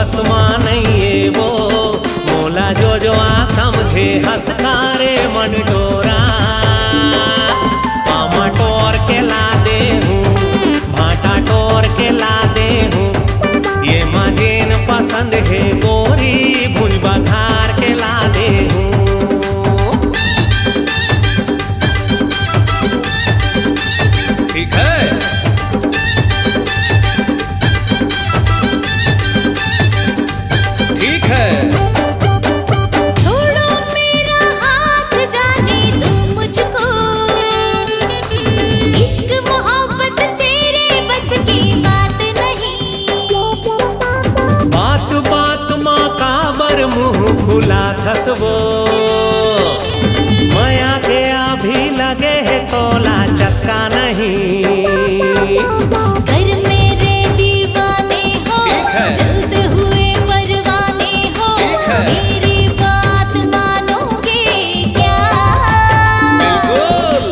बस में नहीं है वो, मोला जो आ समझे हंसकारे मन डोरा। आमा टोर के ला दे हूँ, भाटा टोर के ला दे हूँ, ये मजेन पसंद है गोरी भुज बघार के ला दे हूँ। ठीक है, ठीक है। छोड़ो मेरा हाथ, जाने दो मुझको, इश्क मोहब्बत तेरे बस की बात नहीं। बात बात माँ काबर मुँह खुला थसवो, माया के अभी लगे है तोला चस्का नहीं। कर मेरे दीवाने हो, जलते हुए परवाने हो, मेरी बात मानोगे क्या? बिल्कुल।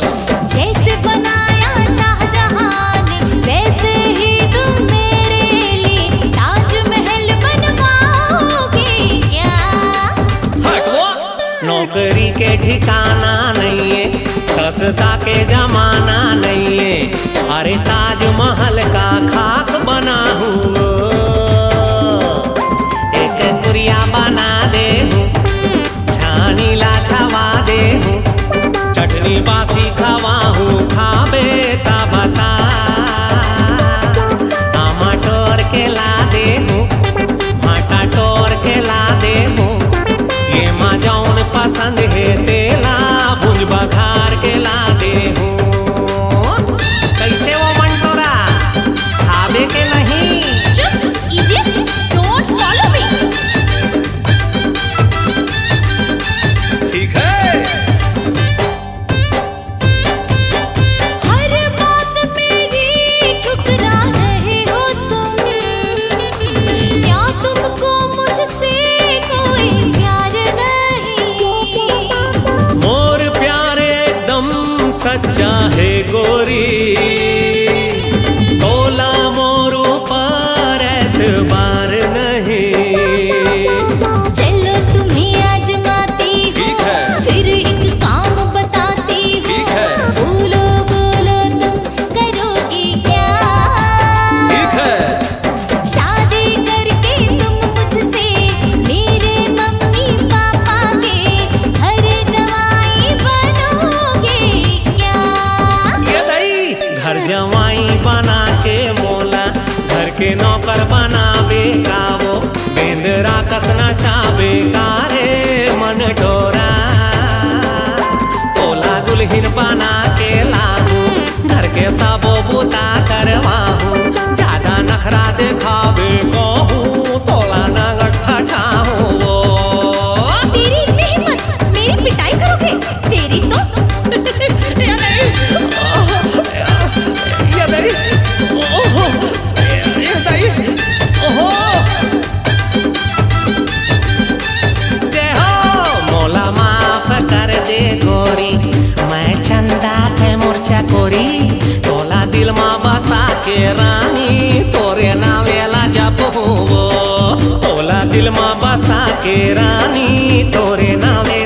जैसे बनाया शाहजहां ने, वैसे ही तुम मेरे लिए ताजमहल बनवाओगे क्या? हटो, नौकरी के ठिकाना नहीं है, सस्ता के जमाना नहीं है। अरे ताजमहल का खाक बना हूँ, एक कुरिया बना दे हूँ, छानी ला छवा दे हूँ, चटनी बासी खवा हूँ, खाबे ता बता। आमा टोर के ला दे हूँ, भाटा टोर के ला दे हूँ, ये माँ जौन पसंद है तेला भुज बघार के ला दे हूँ। कैसे वो मंटोरा, खाबे के नहीं? चुप इडियट, डोंट फॉलो मी। ठीक है। हर बात मेरी ठुकरा रहे हो तुम, क्या तुमको मुझसे कोई प्यार नहीं? मोर प्यार एकदम सच्चा है गोरी, तोला मोरू पर एतबार नहीं। चलो तुम्हें आजमाती ठीक है। हूँ, फिर एक काम बताती हूँ। ठीक है। बोलो बोलो तुम करोगे क्या? ठीक है। शादी करके तुम मुझसे मेरे मम्मी पापा के घर जवाई बनोगे क्या? ये दई घर जवाई बना के मोला घर के नौकर बनावे का वो, बेंदरा कसना चावे का रे मन डोरा। तोला दुल्हन बना के लाऊं, घर के सबो बूता करवाऊं, ज्यादा नखरा दिखावे कहूँ तोला ना गट्ठा ठाऊं वो। तेरी इतनी हिम्मत, मेरी पिटाई करोगे? तेरी तो ये दई, ओहो, ये दई, ओहो। जय हो, मोला माफ कर दे गोरी, मैं चंदा थे मूर्छा कोरी, तोला दिल में बसा के रानी, तोरे नावेला जप वो, तोला दिल में बसा के रानी, तोरे नावे